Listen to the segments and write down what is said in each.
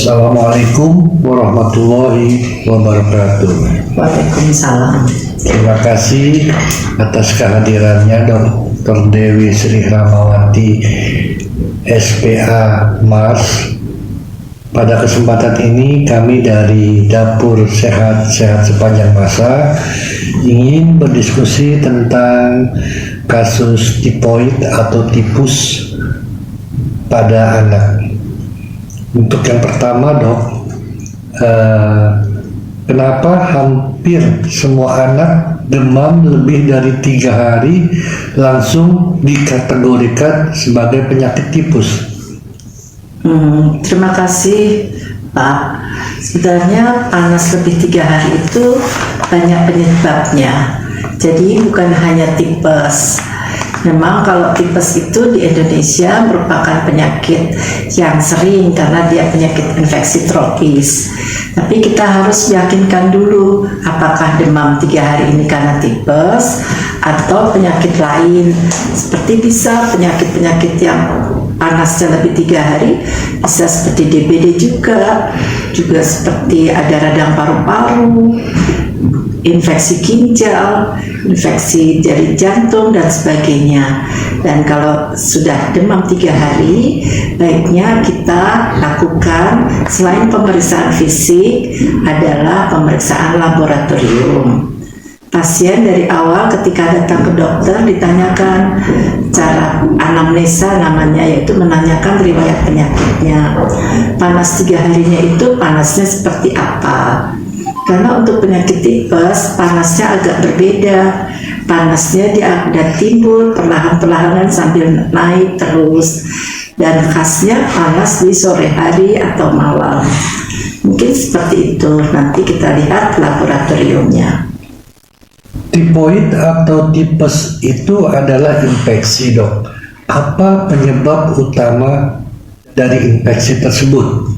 Assalamualaikum warahmatullahi wabarakatuh. Waalaikumsalam. Terima kasih atas kehadirannya Dr. Dewi Sri Rahmawati, SPA Mars. Pada kesempatan ini kami dari Dapur Sehat-Sehat Sepanjang Masa ingin berdiskusi tentang kasus tipoid atau tipus pada anak. Untuk yang pertama dok, kenapa hampir semua anak demam lebih dari 3 hari langsung dikategorikan sebagai penyakit tipus? Terima kasih Pak. Sebenarnya panas lebih 3 hari itu banyak penyebabnya. Jadi bukan hanya tipes. Memang kalau tipes itu di Indonesia merupakan penyakit yang sering karena dia penyakit infeksi tropis. Tapi kita harus yakinkan dulu apakah demam 3 hari ini karena tipes atau penyakit lain. Seperti bisa penyakit-penyakit yang panasnya lebih 3 hari, bisa seperti DBD juga seperti ada radang paru-paru, infeksi ginjal, infeksi jari jantung dan sebagainya. Dan kalau sudah demam 3 hari, baiknya kita lakukan selain pemeriksaan fisik adalah pemeriksaan laboratorium. Pasien dari awal ketika datang ke dokter ditanyakan cara anamnesa namanya, yaitu menanyakan riwayat penyakitnya. Panas 3 harinya itu panasnya seperti apa? Karena untuk penyakit tipes panasnya agak berbeda. Panasnya dia ada timbul perlahan-perlahan sambil naik terus, dan khasnya panas di sore hari atau malam. Mungkin seperti itu. Nanti kita lihat laboratoriumnya. Tipoid atau tipes itu adalah infeksi dok. Apa penyebab utama dari infeksi tersebut?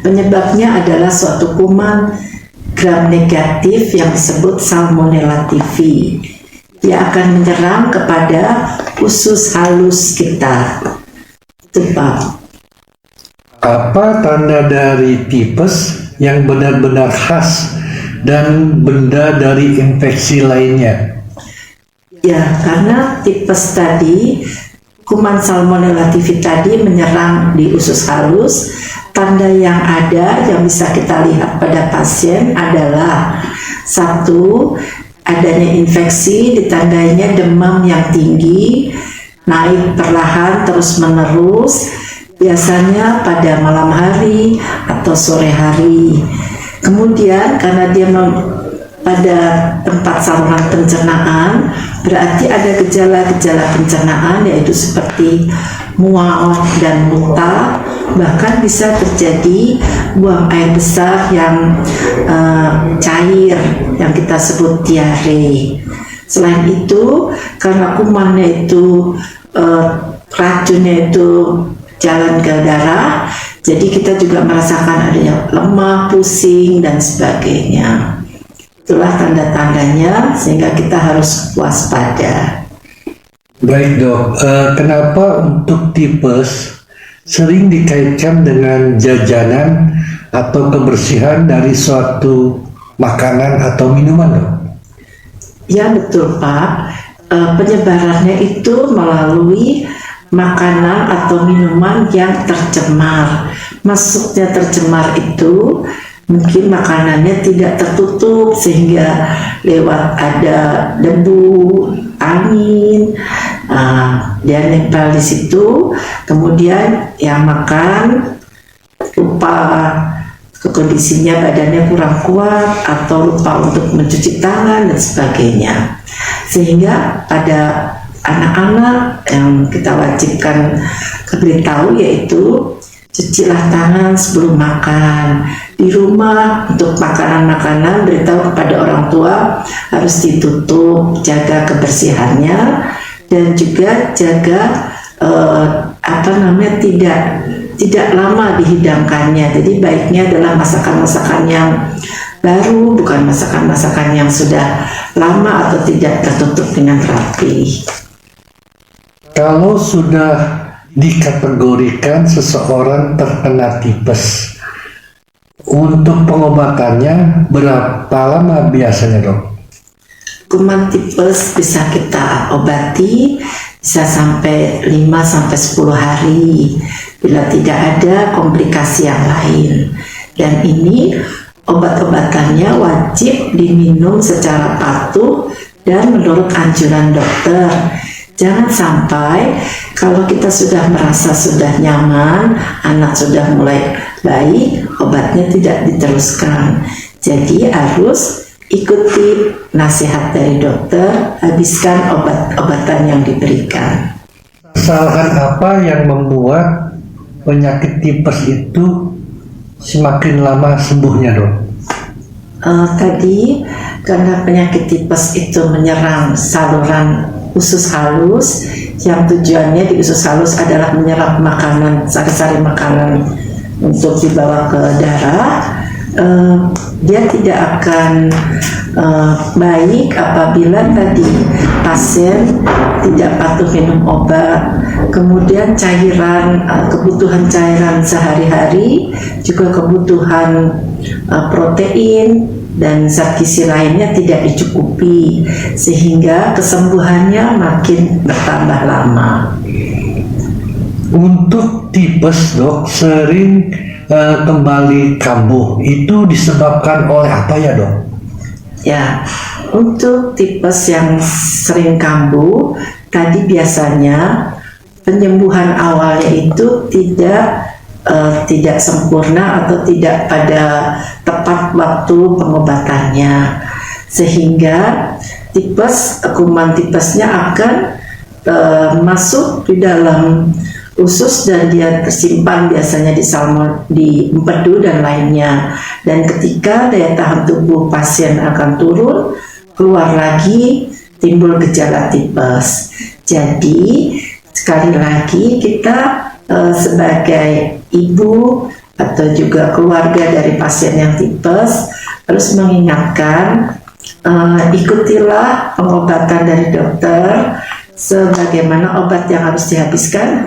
Penyebabnya adalah suatu kuman gram negatif yang disebut Salmonella typhi. Dia akan menyerang kepada usus halus kita. Itu Pak. Apa tanda dari tipes yang benar-benar khas dan benda dari infeksi lainnya? Ya, karena tipes tadi, kuman Salmonella typhi tadi menyerang di usus halus. Tanda yang ada yang bisa kita lihat pada pasien adalah satu, adanya infeksi, ditandainya demam yang tinggi, naik perlahan terus menerus, biasanya pada malam hari atau sore hari. Kemudian karena dia pada tempat saluran pencernaan, berarti ada gejala-gejala pencernaan, yaitu seperti mual dan muntah, bahkan bisa terjadi buang air besar yang cair yang kita sebut diare. Selain itu, karena kumannya itu racunnya itu jalan ke darah, jadi kita juga merasakan adanya lemah, pusing dan sebagainya. Itulah tanda-tandanya, sehingga kita harus waspada. Baik dok, kenapa untuk tipes sering dikaitkan dengan jajanan atau kebersihan dari suatu makanan atau minuman dok? Ya betul Pak, penyebarannya itu melalui makanan atau minuman yang tercemar. Masuknya tercemar itu mungkin makanannya tidak tertutup sehingga lewat ada debu, angin, dia nempel di situ. Kemudian yang makan lupa, kondisinya badannya kurang kuat atau lupa untuk mencuci tangan dan sebagainya, sehingga pada anak-anak yang kita wajibkan beritahu yaitu cucilah tangan sebelum makan. Di rumah untuk makanan-makanan beritahu kepada orang tua harus ditutup, jaga kebersihannya, dan juga jaga tidak lama dihidangkannya. Jadi baiknya adalah masakan-masakan yang baru, bukan masakan-masakan yang sudah lama atau tidak tertutup dengan rapi. Kalau sudah dikategorikan seseorang terkena tipes, Untuk pengobatannya berapa lama biasanya, Dok? Kuman tipes bisa kita obati bisa sampai 5-10 hari bila tidak ada komplikasi yang lain. Dan ini obat-obatannya wajib diminum secara patuh dan menurut anjuran dokter. Jangan sampai kalau kita sudah merasa sudah nyaman, anak sudah mulai baik, obatnya tidak diteruskan. Jadi harus ikuti nasihat dari dokter, habiskan obat-obatan yang diberikan. Kesalahan apa yang membuat penyakit tipes itu semakin lama sembuhnya, Dok? Tadi karena penyakit tipes itu menyerang saluran usus halus, yang tujuannya di usus halus adalah menyerap makanan, sari-sari makanan untuk dibawa ke darah. Dia tidak akan baik apabila tadi pasien tidak patuh minum obat, kemudian kebutuhan cairan sehari-hari, juga kebutuhan protein dan zat gizi lainnya tidak dicukupi, sehingga kesembuhannya makin bertambah lama. Untuk tipes, Dok, sering kembali kambuh. Itu disebabkan oleh apa ya, Dok? Ya, untuk tipes yang sering kambuh, tadi biasanya penyembuhan awalnya itu tidak sempurna atau tidak pada tepat waktu pengobatannya, sehingga kuman tipesnya akan masuk di dalam usus dan dia tersimpan biasanya di empedu dan lainnya, dan ketika daya tahan tubuh pasien akan turun, keluar lagi timbul gejala tipes. Jadi sekali lagi kita sebagai ibu atau juga keluarga dari pasien yang tipes harus mengingatkan, ikutilah pengobatan dari dokter, sebagaimana obat yang harus dihabiskan.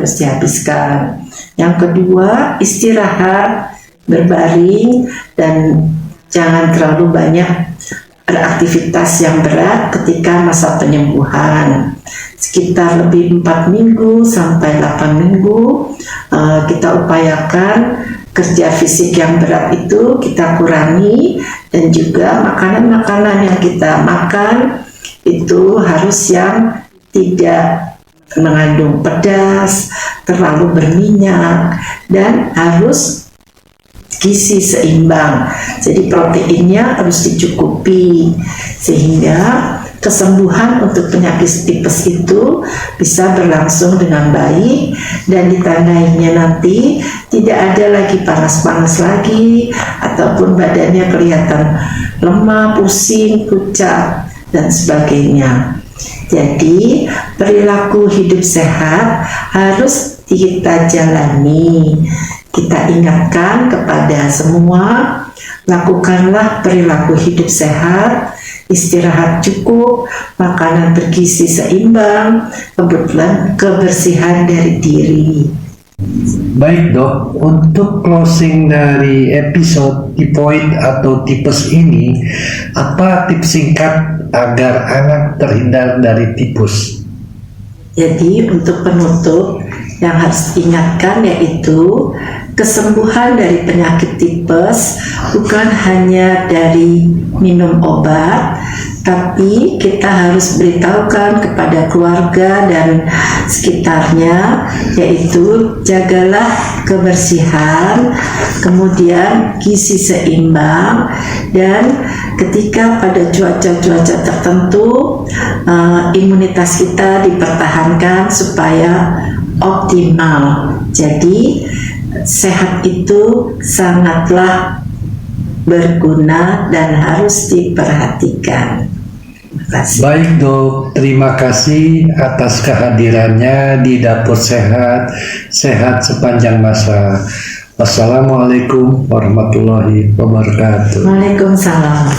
Yang kedua, istirahat, berbaring, dan jangan terlalu banyak beraktivitas yang berat ketika masa penyembuhan. Sekitar lebih 4 minggu sampai 8 minggu kita upayakan kerja fisik yang berat itu kita kurangi, dan juga makanan-makanan yang kita makan itu harus yang tidak mengandung pedas, terlalu berminyak, dan harus gizi seimbang. Jadi proteinnya harus dicukupi, sehingga kesembuhan untuk penyakit tipes itu bisa berlangsung dengan baik, dan ditandainya nanti tidak ada lagi panas-panas lagi, ataupun badannya kelihatan lemah, pusing, pucat, dan sebagainya. Jadi perilaku hidup sehat harus kita jalani. Kita ingatkan kepada semua, lakukanlah perilaku hidup sehat, istirahat cukup, makanan bergizi seimbang, kebersihan dari diri. Baik, Dok, untuk closing dari episode tipoid atau tipes ini, apa tips singkat agar anak terhindar dari tipes? Jadi untuk penutup yang harus diingatkan yaitu kesembuhan dari penyakit tipes bukan hanya dari minum obat, tapi kita harus beritahukan kepada keluarga dan sekitarnya, yaitu jagalah kebersihan, kemudian gizi seimbang, dan ketika pada cuaca-cuaca tertentu imunitas kita dipertahankan supaya optimal. Jadi sehat itu sangatlah berguna dan harus diperhatikan. Terima kasih. Baik, Dok, terima kasih atas kehadirannya di Dapur Sehat, sehat sepanjang masa. Wassalamualaikum warahmatullahi wabarakatuh. Waalaikumsalam.